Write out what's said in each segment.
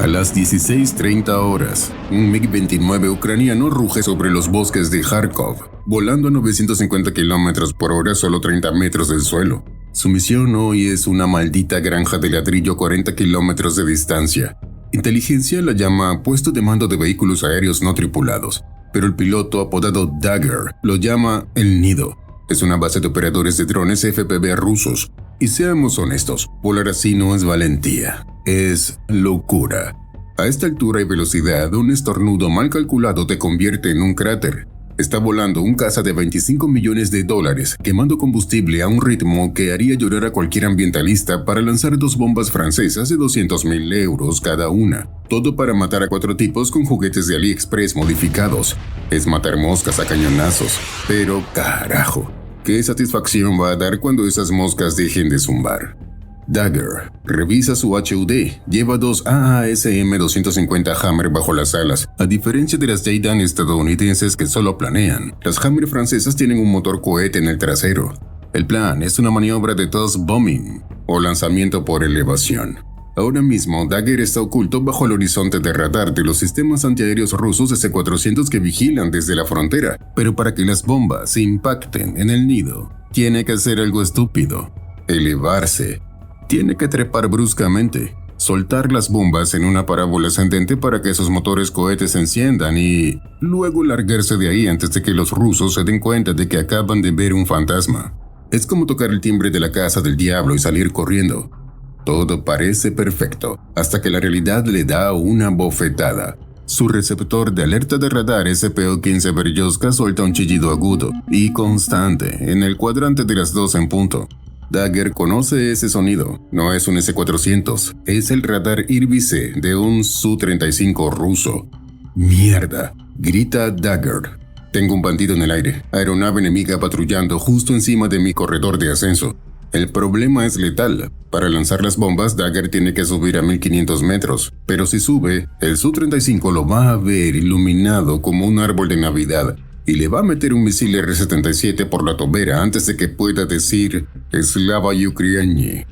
A las 16:30 horas, un MiG-29 ucraniano ruge sobre los bosques de Kharkov, volando a 950 km por hora, solo 30 metros del suelo. Su misión hoy es una maldita granja de ladrillo a 40 kilómetros de distancia. Inteligencia la llama puesto de mando de vehículos aéreos no tripulados, pero el piloto apodado Dagger lo llama El Nido. Es una base de operadores de drones FPV rusos. Y seamos honestos, volar así no es valentía, es locura. A esta altura y velocidad, un estornudo mal calculado te convierte en un cráter. Está volando un caza de $25 millones, quemando combustible a un ritmo que haría llorar a cualquier ambientalista para lanzar 2 bombas francesas de 200.000 euros cada una. Todo para matar a 4 tipos con juguetes de AliExpress modificados. Es matar moscas a cañonazos. Pero carajo, ¿qué satisfacción va a dar cuando esas moscas dejen de zumbar? Dagger revisa su HUD, lleva 2 AASM 250 Hammer bajo las alas, a diferencia de las Jaydan estadounidenses que solo planean. Las Hammer francesas tienen un motor cohete en el trasero. El plan es una maniobra de toss bombing, o lanzamiento por elevación. Ahora mismo, Dagger está oculto bajo el horizonte de radar de los sistemas antiaéreos rusos S-400 que vigilan desde la frontera, pero para que las bombas impacten en el nido, tiene que hacer algo estúpido: elevarse. Tiene que trepar bruscamente, soltar las bombas en una parábola ascendente para que esos motores cohetes se enciendan y luego largarse de ahí antes de que los rusos se den cuenta de que acaban de ver un fantasma. Es como tocar el timbre de la casa del diablo y salir corriendo. Todo parece perfecto, hasta que la realidad le da una bofetada. Su receptor de alerta de radar SPO-15 Beryoska suelta un chillido agudo y constante en el cuadrante de las 2 en punto. Dagger conoce ese sonido. No es un S-400, es el radar Irby-C de un Su-35 ruso. ¡Mierda!, grita Dagger. Tengo un bandido en el aire, aeronave enemiga patrullando justo encima de mi corredor de ascenso. El problema es letal. Para lanzar las bombas, Dagger tiene que subir a 1500 metros, pero si sube, el Su-35 lo va a ver iluminado como un árbol de Navidad y le va a meter un misil R-77 por la tobera antes de que pueda decir Slava Ukraini.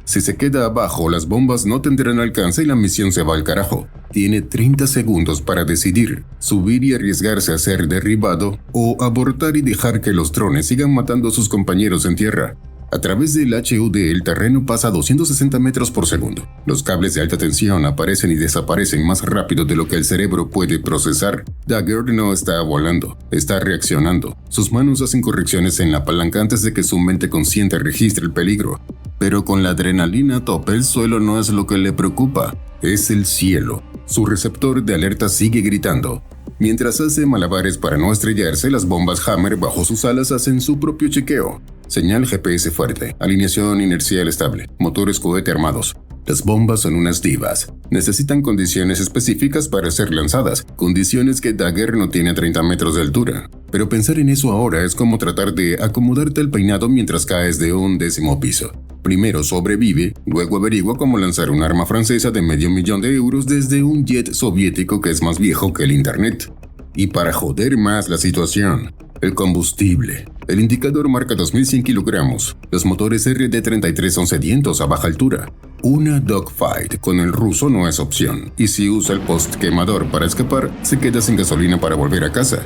Si se queda abajo, las bombas no tendrán alcance y la misión se va al carajo. Tiene 30 segundos para decidir: subir y arriesgarse a ser derribado, o abortar y dejar que los drones sigan matando a sus compañeros en tierra. A través del HUD el terreno pasa a 260 metros por segundo. Los cables de alta tensión aparecen y desaparecen más rápido de lo que el cerebro puede procesar. Dagger no está volando, está reaccionando. Sus manos hacen correcciones en la palanca antes de que su mente consciente registre el peligro. Pero con la adrenalina a tope, el suelo no es lo que le preocupa, es el cielo. Su receptor de alerta sigue gritando. Mientras hace malabares para no estrellarse, las bombas Hammer bajo sus alas hacen su propio chequeo. Señal GPS fuerte, alineación inercial estable, motores cohete armados. Las bombas son unas divas. Necesitan condiciones específicas para ser lanzadas, condiciones que Dagger no tiene a 30 metros de altura. Pero pensar en eso ahora es como tratar de acomodarte el peinado mientras caes de un 10º piso. Primero sobrevive, luego averigua cómo lanzar un arma francesa de $500,000 desde un jet soviético que es más viejo que el internet. Y para joder más la situación, el combustible. El indicador marca 2100 kilogramos. Los motores RD-33 son sedientos a baja altura. Una dogfight con el ruso no es opción, y si usa el post quemador para escapar, se queda sin gasolina para volver a casa.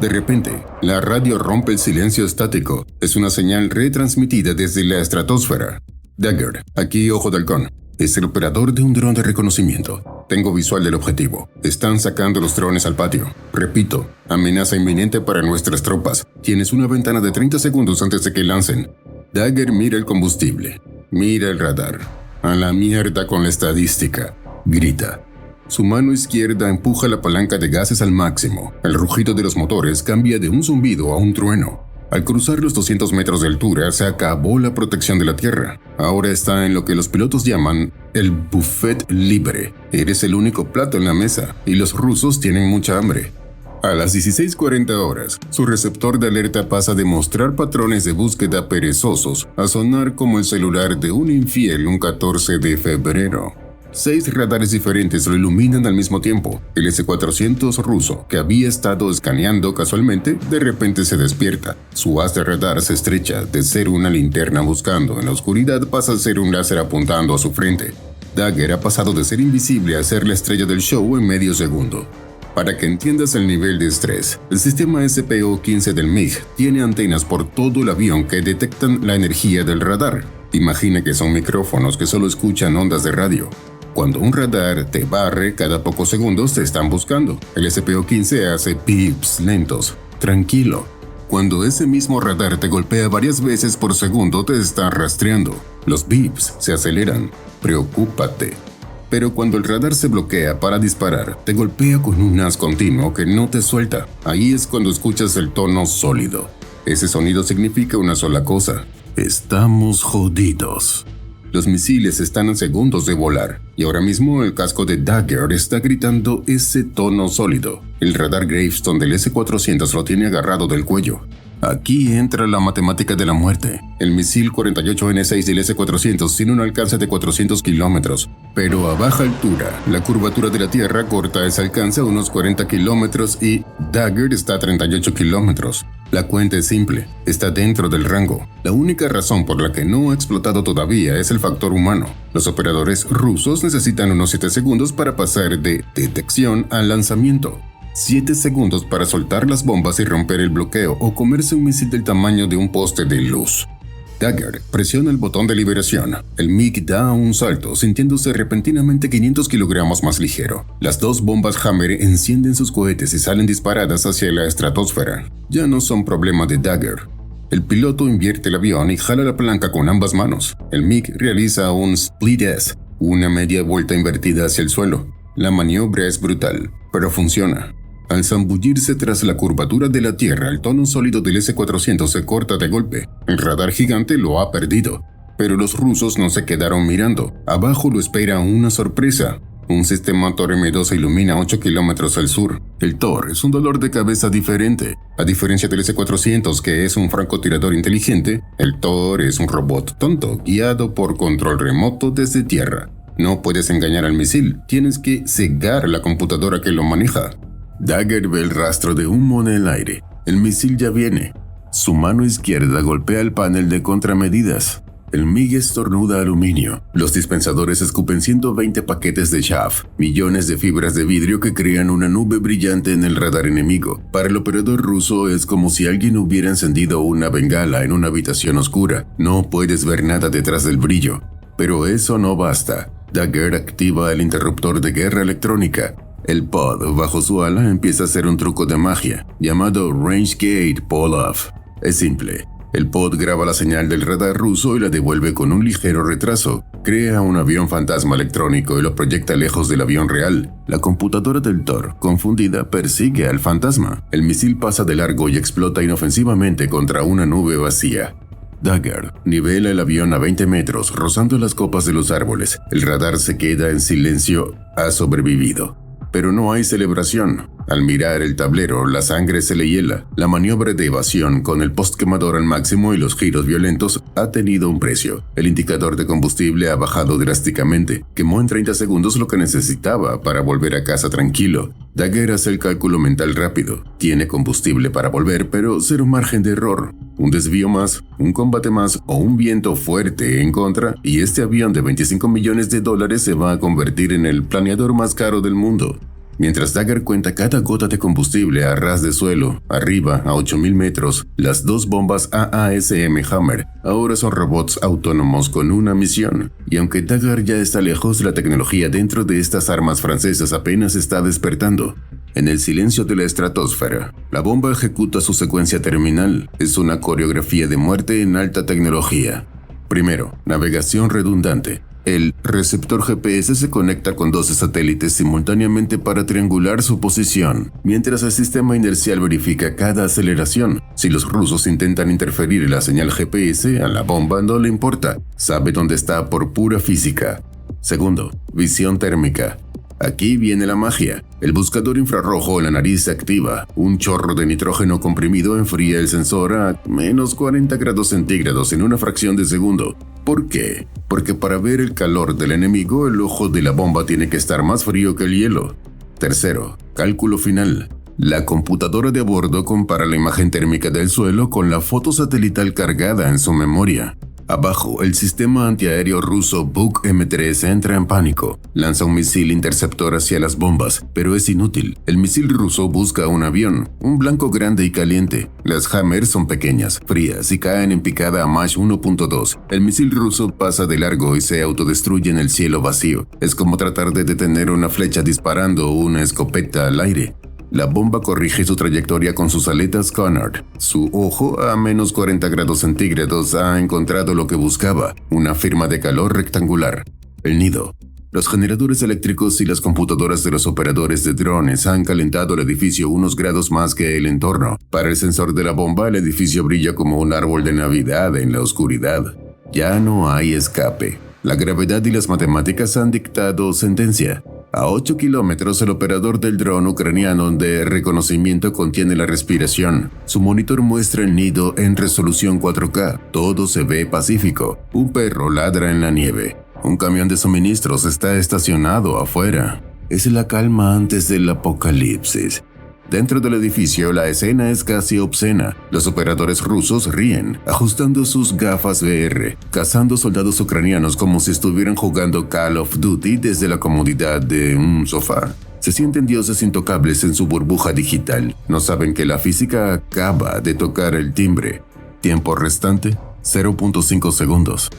De repente, la radio rompe el silencio estático. Es una señal retransmitida desde la estratosfera. Dagger, aquí Ojo de Halcón. Es el operador de un dron de reconocimiento. Tengo visual del objetivo. Están sacando los drones al patio. Repito, amenaza inminente para nuestras tropas. Tienes una ventana de 30 segundos antes de que lancen. Dagger mira el combustible. Mira el radar. A la mierda con la estadística, grita. Su mano izquierda empuja la palanca de gases al máximo. El rugido de los motores cambia de un zumbido a un trueno. Al cruzar los 200 metros de altura, se acabó la protección de la tierra. Ahora está en lo que los pilotos llaman el buffet libre. Eres el único plato en la mesa, y los rusos tienen mucha hambre. A las 16:40 horas, su receptor de alerta pasa de mostrar patrones de búsqueda perezosos a sonar como el celular de un infiel un 14 de febrero. 6 radares diferentes lo iluminan al mismo tiempo. El S-400 ruso, que había estado escaneando casualmente, de repente se despierta. Su haz de radar se estrecha. De ser una linterna buscando en la oscuridad pasa a ser un láser apuntando a su frente. Dagger ha pasado de ser invisible a ser la estrella del show en medio segundo. Para que entiendas el nivel de estrés, el sistema SPO-15 del MiG tiene antenas por todo el avión que detectan la energía del radar. Imagina que son micrófonos que solo escuchan ondas de radio. Cuando un radar te barre, cada pocos segundos te están buscando. El SPO-15 hace pips lentos. Tranquilo. Cuando ese mismo radar te golpea varias veces por segundo, te está rastreando. Los bips se aceleran. Preocúpate. Pero cuando el radar se bloquea para disparar, te golpea con un haz continuo que no te suelta. Ahí es cuando escuchas el tono sólido. Ese sonido significa una sola cosa: estamos jodidos. Los misiles están a segundos de volar, y ahora mismo el casco de Dagger está gritando ese tono sólido. El radar Gravestone del S-400 lo tiene agarrado del cuello. Aquí entra la matemática de la muerte. El misil 48N6 del S-400 tiene un alcance de 400 kilómetros, pero a baja altura, la curvatura de la Tierra corta ese alcance a unos 40 kilómetros y Dagger está a 38 kilómetros. La cuenta es simple, está dentro del rango. La única razón por la que no ha explotado todavía es el factor humano. Los operadores rusos necesitan unos 7 segundos para pasar de detección al lanzamiento. 7 segundos para soltar las bombas y romper el bloqueo o comerse un misil del tamaño de un poste de luz. Dagger presiona el botón de liberación. El MiG da un salto, sintiéndose repentinamente 500 kilogramos más ligero. Las dos bombas Hammer encienden sus cohetes y salen disparadas hacia la estratosfera. Ya no son problema de Dagger. El piloto invierte el avión y jala la palanca con ambas manos. El MiG realiza un split S, una media vuelta invertida hacia el suelo. La maniobra es brutal, pero funciona. Al zambullirse tras la curvatura de la Tierra, el tono sólido del S-400 se corta de golpe. El radar gigante lo ha perdido. Pero los rusos no se quedaron mirando. Abajo lo espera una sorpresa. Un sistema Tor M2 se ilumina 8 kilómetros al sur. El Tor es un dolor de cabeza diferente. A diferencia del S-400, que es un francotirador inteligente, el Tor es un robot tonto, guiado por control remoto desde tierra. No puedes engañar al misil, tienes que cegar la computadora que lo maneja. Dagger ve el rastro de humo en el aire. El misil ya viene. Su mano izquierda golpea el panel de contramedidas. El MiG estornuda aluminio. Los dispensadores escupen 120 paquetes de chaff, millones de fibras de vidrio que crean una nube brillante en el radar enemigo. Para el operador ruso es como si alguien hubiera encendido una bengala en una habitación oscura. No puedes ver nada detrás del brillo. Pero eso no basta. Dagger activa el interruptor de guerra electrónica. El pod bajo su ala empieza a hacer un truco de magia, llamado Range Gate Pull-Off. Es simple. El pod graba la señal del radar ruso y la devuelve con un ligero retraso. Crea un avión fantasma electrónico y lo proyecta lejos del avión real. La computadora del Tor, confundida, persigue al fantasma. El misil pasa de largo y explota inofensivamente contra una nube vacía. Dagger nivela el avión a 20 metros, rozando las copas de los árboles. El radar se queda en silencio. Ha sobrevivido. Pero no hay celebración. Al mirar el tablero, la sangre se le hiela. La maniobra de evasión con el postquemador al máximo y los giros violentos ha tenido un precio. El indicador de combustible ha bajado drásticamente. Quemó en 30 segundos lo que necesitaba para volver a casa tranquilo. Dagger hace el cálculo mental rápido. Tiene combustible para volver, pero cero margen de error. Un desvío más, un combate más o un viento fuerte en contra y este avión de $25 millones se va a convertir en el planeador más caro del mundo. Mientras Dagger cuenta cada gota de combustible a ras de suelo, arriba a 8.000 metros, las dos bombas AASM Hammer ahora son robots autónomos con una misión. Y aunque Dagger ya está lejos, la tecnología dentro de estas armas francesas apenas está despertando. En el silencio de la estratosfera, la bomba ejecuta su secuencia terminal. Es una coreografía de muerte en alta tecnología. Primero, navegación redundante. El receptor GPS se conecta con 12 satélites simultáneamente para triangular su posición, mientras el sistema inercial verifica cada aceleración. Si los rusos intentan interferir en la señal GPS, a la bomba no le importa, sabe dónde está por pura física. Segundo, visión térmica. Aquí viene la magia. El buscador infrarrojo en la nariz se activa. Un chorro de nitrógeno comprimido enfría el sensor a menos 40 grados centígrados en una fracción de segundo. ¿Por qué? Porque para ver el calor del enemigo, el ojo de la bomba tiene que estar más frío que el hielo. Tercero, cálculo final. La computadora de a bordo compara la imagen térmica del suelo con la foto satelital cargada en su memoria. Abajo, el sistema antiaéreo ruso Buk M3 entra en pánico. Lanza un misil interceptor hacia las bombas, pero es inútil. El misil ruso busca un avión, un blanco grande y caliente. Las Hammer son pequeñas, frías y caen en picada a Mach 1.2. El misil ruso pasa de largo y se autodestruye en el cielo vacío. Es como tratar de detener una flecha disparando una escopeta al aire. La bomba corrige su trayectoria con sus aletas Cunard. Su ojo, a menos 40 grados centígrados, ha encontrado lo que buscaba, una firma de calor rectangular. El nido. Los generadores eléctricos y las computadoras de los operadores de drones han calentado el edificio unos grados más que el entorno. Para el sensor de la bomba, el edificio brilla como un árbol de Navidad en la oscuridad. Ya no hay escape. La gravedad y las matemáticas han dictado sentencia. A 8 kilómetros, el operador del dron ucraniano de reconocimiento contiene la respiración. Su monitor muestra el nido en resolución 4K. Todo se ve pacífico. Un perro ladra en la nieve. Un camión de suministros está estacionado afuera. Es la calma antes del apocalipsis. Dentro del edificio, la escena es casi obscena. Los operadores rusos ríen, ajustando sus gafas VR, cazando soldados ucranianos como si estuvieran jugando Call of Duty desde la comodidad de un sofá. Se sienten dioses intocables en su burbuja digital. No saben que la física acaba de tocar el timbre. Tiempo restante, 0.5 segundos.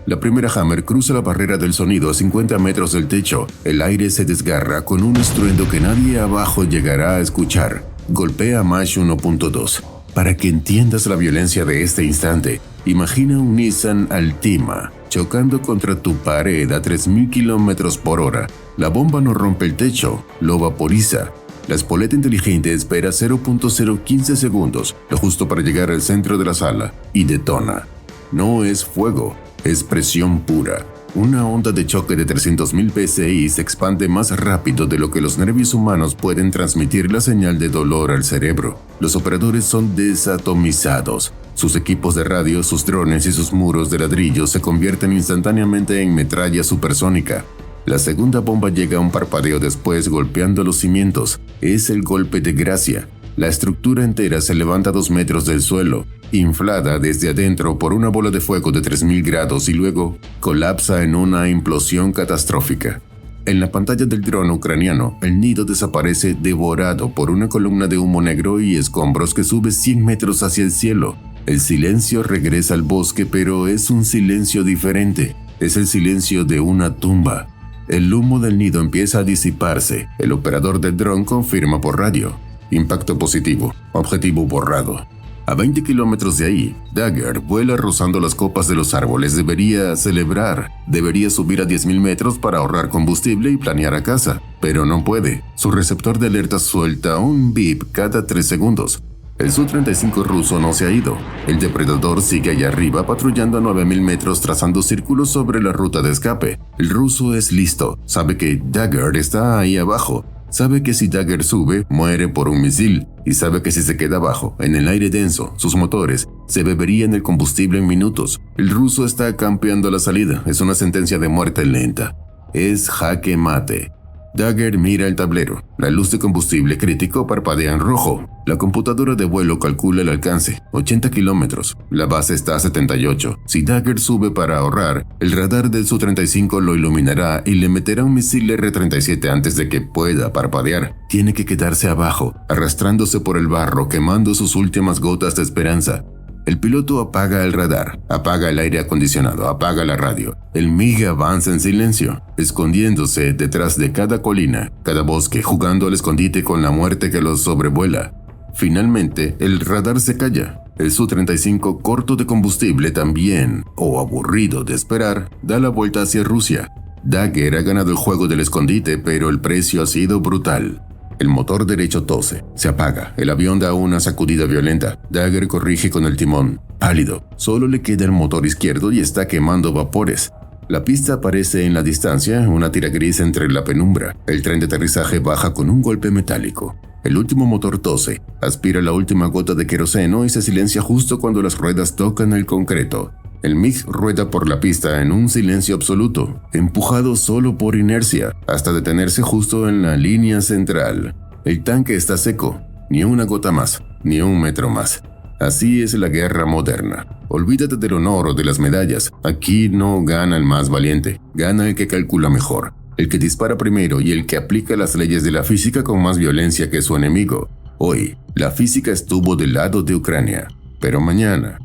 La primera Hammer cruza la barrera del sonido a 50 metros del techo. El aire se desgarra con un estruendo que nadie abajo llegará a escuchar. Golpea Mach 1.2. Para que entiendas la violencia de este instante, imagina un Nissan Altima chocando contra tu pared a 3.000 kilómetros por hora. La bomba no rompe el techo, lo vaporiza. La espoleta inteligente espera 0.015 segundos, lo justo para llegar al centro de la sala, y detona. No es fuego. Es presión pura. Una onda de choque de 300.000 psi se expande más rápido de lo que los nervios humanos pueden transmitir la señal de dolor al cerebro. Los operadores son desatomizados. Sus equipos de radio, sus drones y sus muros de ladrillo se convierten instantáneamente en metralla supersónica. La segunda bomba llega a un parpadeo después, golpeando los cimientos. Es el golpe de gracia. La estructura entera se levanta a 2 metros del suelo, inflada desde adentro por una bola de fuego de 3.000 grados y luego colapsa en una implosión catastrófica. En la pantalla del dron ucraniano, el nido desaparece devorado por una columna de humo negro y escombros que sube 100 metros hacia el cielo. El silencio regresa al bosque, pero es un silencio diferente. Es el silencio de una tumba. El humo del nido empieza a disiparse. El operador del dron confirma por radio. Impacto positivo. Objetivo borrado. A 20 kilómetros de ahí, Dagger vuela rozando las copas de los árboles. Debería celebrar. Debería subir a 10.000 metros para ahorrar combustible y planear a casa. Pero no puede. Su receptor de alerta suelta un bip cada 3 segundos. El Su-35 ruso no se ha ido. El depredador sigue allá arriba patrullando a 9.000 metros trazando círculos sobre la ruta de escape. El ruso es listo. Sabe que Dagger está ahí abajo. Sabe que si Dagger sube, muere por un misil, y sabe que si se queda abajo, en el aire denso, sus motores se beberían el combustible en minutos. El ruso está campeando la salida, es una sentencia de muerte lenta. Es jaque mate. Dagger mira el tablero. La luz de combustible crítico parpadea en rojo. La computadora de vuelo calcula el alcance, 80 kilómetros. La base está a 78. Si Dagger sube para ahorrar, el radar del Su-35 lo iluminará y le meterá un misil R-37 antes de que pueda parpadear. Tiene que quedarse abajo, arrastrándose por el barro, quemando sus últimas gotas de esperanza. El piloto apaga el radar, apaga el aire acondicionado, apaga la radio. El MiG avanza en silencio, escondiéndose detrás de cada colina, cada bosque, jugando al escondite con la muerte que los sobrevuela. Finalmente, el radar se calla. El Su-35, corto de combustible también, o aburrido de esperar, da la vuelta hacia Rusia. Dagger ha ganado el juego del escondite, pero el precio ha sido brutal. El motor derecho tose, se apaga, el avión da una sacudida violenta. Dagger corrige con el timón. Pálido, solo le queda el motor izquierdo y está quemando vapores. La pista aparece en la distancia, una tira gris entre la penumbra. El tren de aterrizaje baja con un golpe metálico. El último motor tose, aspira la última gota de queroseno y se silencia justo cuando las ruedas tocan el concreto. El MiG rueda por la pista en un silencio absoluto, empujado solo por inercia, hasta detenerse justo en la línea central. El tanque está seco, ni una gota más, ni un metro más. Así es la guerra moderna. Olvídate del honor o de las medallas. Aquí no gana el más valiente, gana el que calcula mejor, el que dispara primero y el que aplica las leyes de la física con más violencia que su enemigo. Hoy, la física estuvo del lado de Ucrania, pero mañana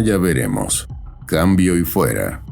ya veremos. Cambio y fuera.